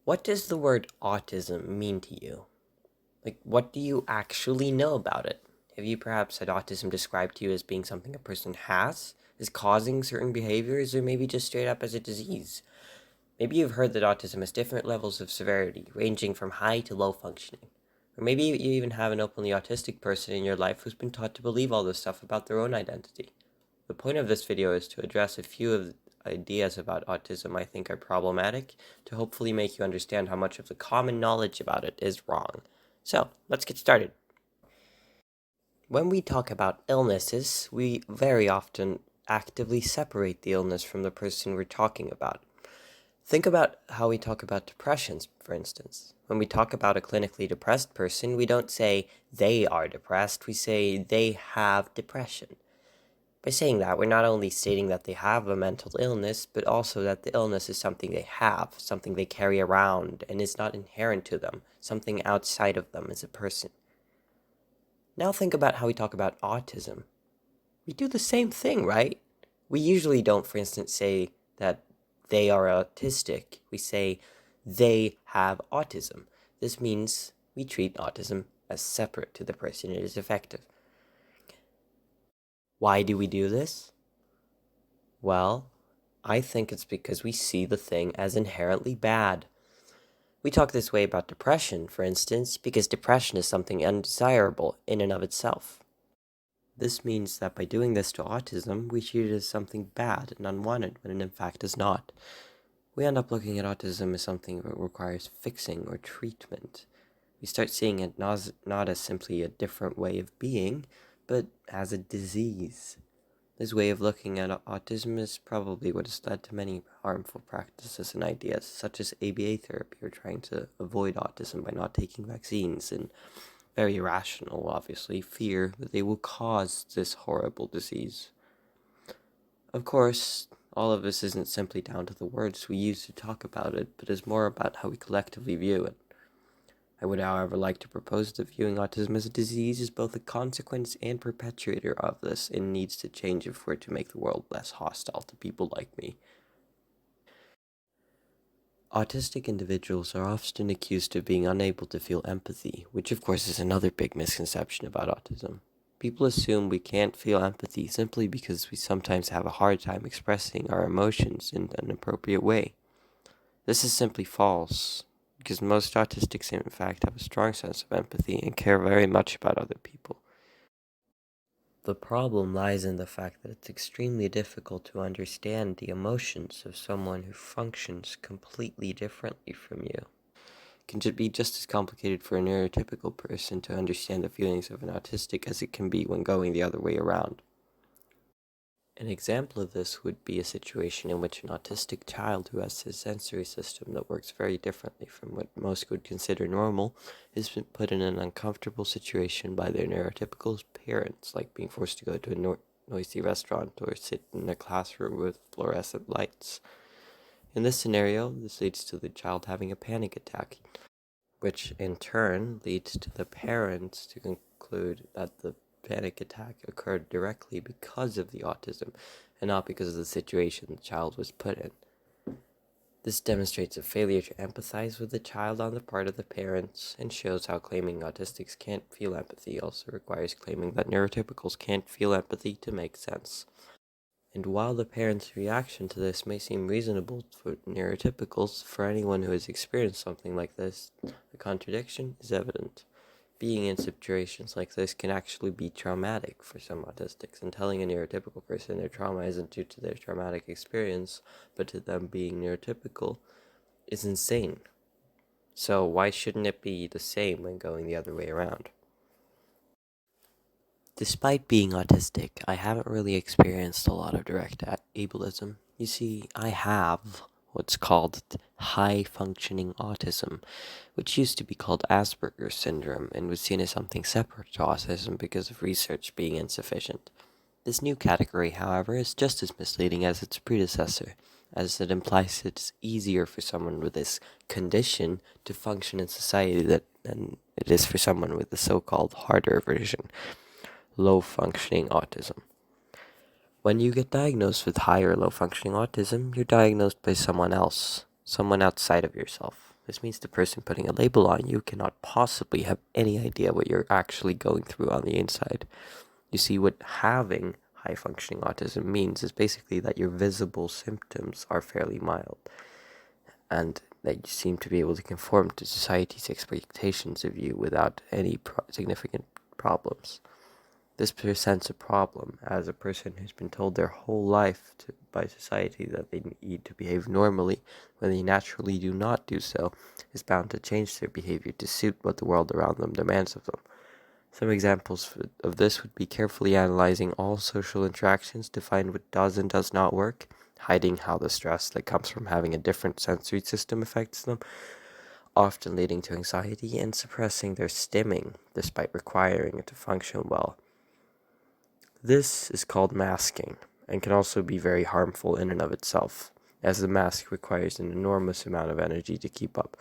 What does the word autism mean to you? Like, what do you actually know about it? Have you perhaps had autism described to you as being something a person has, is causing certain behaviors, or maybe just straight up as a disease? Maybe you've heard that autism has different levels of severity, ranging from high to low functioning. Or maybe you even have an openly autistic person in your life who's been taught to believe all this stuff about their own identity. The point of this video is to address a few of the ideas about autism I think are problematic, to hopefully make you understand how much of the common knowledge about it is wrong. So, let's get started. When we talk about illnesses, we very often actively separate the illness from the person we're talking about. Think about how we talk about depressions, for instance. When we talk about a clinically depressed person, we don't say they are depressed, we say they have depression. By saying that, we're not only stating that they have a mental illness, but also that the illness is something they have, something they carry around, and is not inherent to them, something outside of them as a person. Now think about how we talk about autism. We do the same thing, right? We usually don't, for instance, say that they are autistic. We say they have autism. This means we treat autism as separate to the person it is affected. Why do we do this? Well, I think it's because we see the thing as inherently bad. We talk this way about depression, for instance, because depression is something undesirable in and of itself. This means that by doing this to autism, we treat it as something bad and unwanted when it in fact is not. We end up looking at autism as something that requires fixing or treatment. We start seeing it not as simply a different way of being, but as a disease. This way of looking at autism is probably what has led to many harmful practices and ideas, such as ABA therapy, or trying to avoid autism by not taking vaccines, and very irrational, obviously, fear that they will cause this horrible disease. Of course, all of this isn't simply down to the words we use to talk about it, but is more about how we collectively view it. I would, however, like to propose that viewing autism as a disease is both a consequence and perpetuator of this, and needs to change if we're to make the world less hostile to people like me. Autistic individuals are often accused of being unable to feel empathy, which of course is another big misconception about autism. People assume we can't feel empathy simply because we sometimes have a hard time expressing our emotions in an appropriate way. This is simply false, because most autistics in fact have a strong sense of empathy and care very much about other people. The problem lies in the fact that it's extremely difficult to understand the emotions of someone who functions completely differently from you. It can be just as complicated for a neurotypical person to understand the feelings of an autistic as it can be when going the other way around. An example of this would be a situation in which an autistic child who has a sensory system that works very differently from what most would consider normal is put in an uncomfortable situation by their neurotypical parents, like being forced to go to a noisy restaurant or sit in a classroom with fluorescent lights. In this scenario, this leads to the child having a panic attack, which in turn leads to the parents to conclude that the panic attack occurred directly because of the autism and not because of the situation the child was put in. This demonstrates a failure to empathize with the child on the part of the parents, and shows how claiming autistics can't feel empathy also requires claiming that neurotypicals can't feel empathy to make sense. And while the parents' reaction to this may seem reasonable for neurotypicals, for anyone who has experienced something like this, the contradiction is evident. Being in situations like this can actually be traumatic for some autistics, and telling a neurotypical person their trauma isn't due to their traumatic experience, but to them being neurotypical, is insane. So why shouldn't it be the same when going the other way around? Despite being autistic, I haven't really experienced a lot of direct ableism. You see, I have what's called high-functioning autism, which used to be called Asperger's syndrome and was seen as something separate to autism because of research being insufficient. This new category, however, is just as misleading as its predecessor, as it implies it's easier for someone with this condition to function in society than it is for someone with the so-called harder version, low-functioning autism. When you get diagnosed with high or low-functioning autism, you're diagnosed by someone else, someone outside of yourself. This means the person putting a label on you cannot possibly have any idea what you're actually going through on the inside. You see, what having high functioning autism means is basically that your visible symptoms are fairly mild and that you seem to be able to conform to society's expectations of you without any significant problems. This presents a problem as a person who's been told their whole life by society that they need to behave normally when they naturally do not do so is bound to change their behavior to suit what the world around them demands of them. Some examples of this would be carefully analyzing all social interactions to find what does and does not work, hiding how the stress that comes from having a different sensory system affects them, often leading to anxiety, and suppressing their stimming despite requiring it to function well. This is called masking, and can also be very harmful in and of itself, as the mask requires an enormous amount of energy to keep up.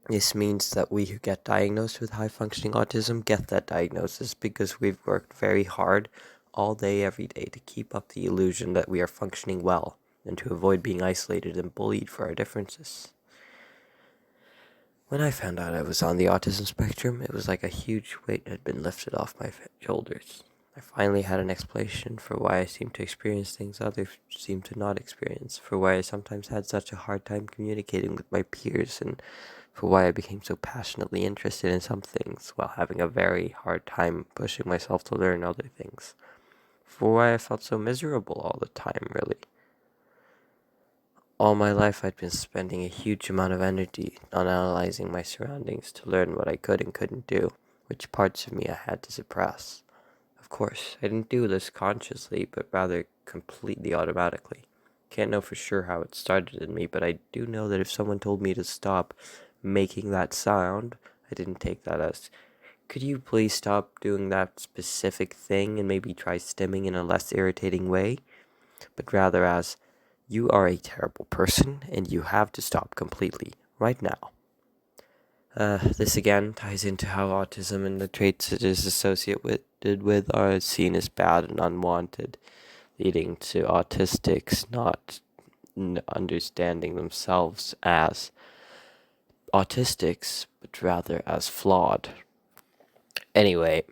This means that we who get diagnosed with high-functioning autism get that diagnosis because we've worked very hard all day, every day to keep up the illusion that we are functioning well and to avoid being isolated and bullied for our differences. When I found out I was on the autism spectrum, it was like a huge weight had been lifted off my shoulders. I finally had an explanation for why I seemed to experience things others seem to not experience, for why I sometimes had such a hard time communicating with my peers, and for why I became so passionately interested in some things while having a very hard time pushing myself to learn other things, for why I felt so miserable all the time, really. All my life, I'd been spending a huge amount of energy on analyzing my surroundings to learn what I could and couldn't do, which parts of me I had to suppress. Of course, I didn't do this consciously, but rather completely automatically. Can't know for sure how it started in me, but I do know that if someone told me to stop making that sound, I didn't take that as, could you please stop doing that specific thing and maybe try stimming in a less irritating way? But rather as, you are a terrible person and you have to stop completely, right now. This again ties into how autism and the traits it is associated with are seen as bad and unwanted, leading to autistics not understanding themselves as autistics, but rather as flawed. Anyway,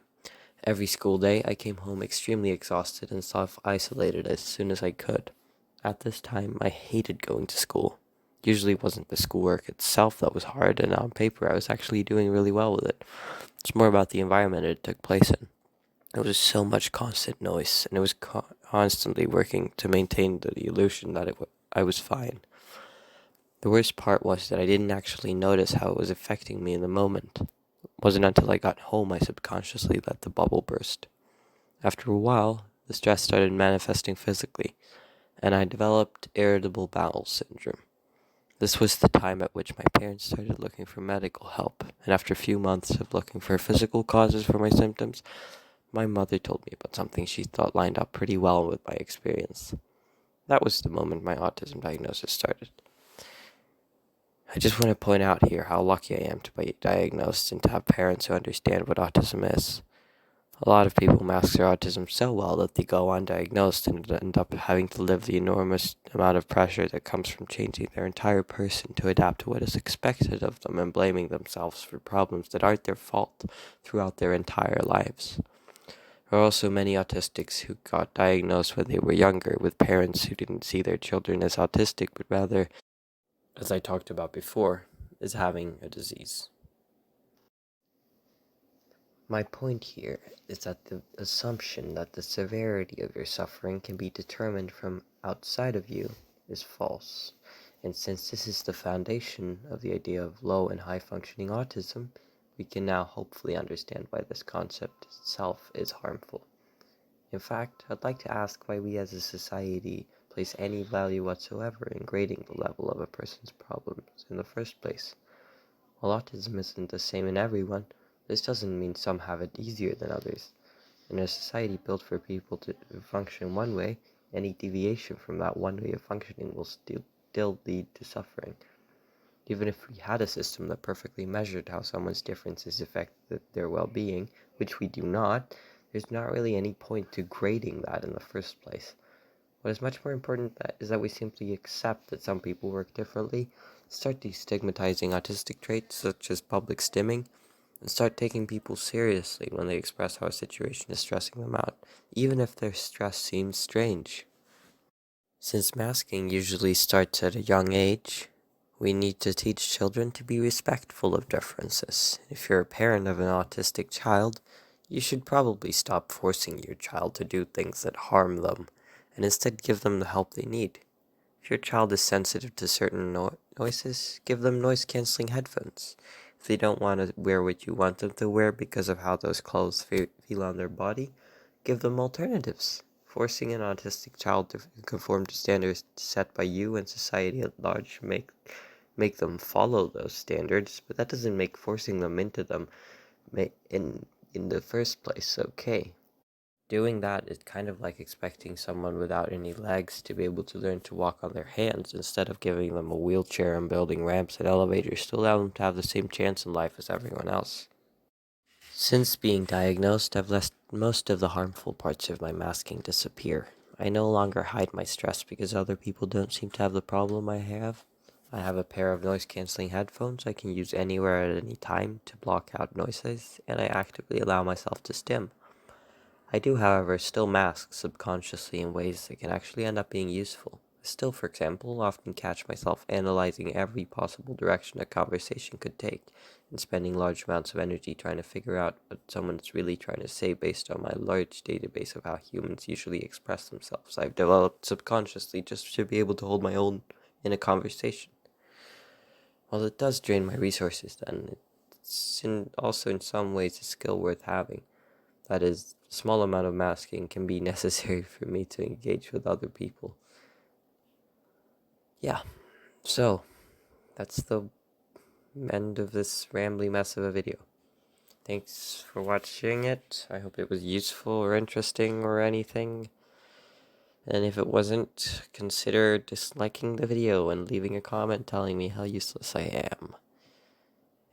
every school day I came home extremely exhausted and self-isolated as soon as I could. At this time, I hated going to school. Usually it wasn't the schoolwork itself that was hard, and on paper I was actually doing really well with it. It's more about the environment it took place in. There was so much constant noise, and it was constantly working to maintain the illusion that I was fine. The worst part was that I didn't actually notice how it was affecting me in the moment. It wasn't until I got home I subconsciously let the bubble burst. After a while, the stress started manifesting physically, and I developed irritable bowel syndrome. This was the time at which my parents started looking for medical help, and after a few months of looking for physical causes for my symptoms, my mother told me about something she thought lined up pretty well with my experience. That was the moment my autism diagnosis started. I just want to point out here how lucky I am to be diagnosed and to have parents who understand what autism is. A lot of people mask their autism so well that they go undiagnosed and end up having to live the enormous amount of pressure that comes from changing their entire person to adapt to what is expected of them and blaming themselves for problems that aren't their fault throughout their entire lives. There are also many autistics who got diagnosed when they were younger with parents who didn't see their children as autistic, but rather, as I talked about before, as having a disease. My point here is that the assumption that the severity of your suffering can be determined from outside of you is false. And since this is the foundation of the idea of low and high functioning autism, we can now hopefully understand why this concept itself is harmful. In fact, I'd like to ask why we as a society place any value whatsoever in grading the level of a person's problems in the first place. While autism isn't the same in everyone, this doesn't mean some have it easier than others. In a society built for people to function one way, any deviation from that one way of functioning will still lead to suffering. Even if we had a system that perfectly measured how someone's differences affect their well-being, which we do not, there's not really any point to grading that in the first place. What is much more important is that we simply accept that some people work differently, start destigmatizing autistic traits such as public stimming, and start taking people seriously when they express how a situation is stressing them out, even if their stress seems strange. Since masking usually starts at a young age, we need to teach children to be respectful of differences. If you're a parent of an autistic child, you should probably stop forcing your child to do things that harm them and instead give them the help they need. If your child is sensitive to certain noises, give them noise-canceling headphones. If they don't want to wear what you want them to wear because of how those clothes feel on their body, give them alternatives. Forcing an autistic child to conform to standards set by you and society at large make them follow those standards, but that doesn't make forcing them into them in the first place okay. Doing that is kind of like expecting someone without any legs to be able to learn to walk on their hands instead of giving them a wheelchair and building ramps and elevators to allow them to have the same chance in life as everyone else. Since being diagnosed, I've let most of the harmful parts of my masking disappear. I no longer hide my stress because other people don't seem to have the problem I have. I have a pair of noise-canceling headphones I can use anywhere at any time to block out noises, and I actively allow myself to stim. I do, however, still mask subconsciously in ways that can actually end up being useful. I still, for example, often catch myself analyzing every possible direction a conversation could take, and spending large amounts of energy trying to figure out what someone's really trying to say based on my large database of how humans usually express themselves. I've developed subconsciously just to be able to hold my own in a conversation. While it does drain my resources, then also in some ways a skill worth having. That is, a small amount of masking can be necessary for me to engage with other people. Yeah, so that's the end of this rambly mess of a video. Thanks for watching it. I hope it was useful or interesting or anything. And if it wasn't, consider disliking the video and leaving a comment telling me how useless I am.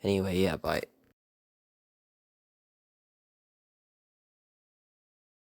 Anyway, yeah, bye.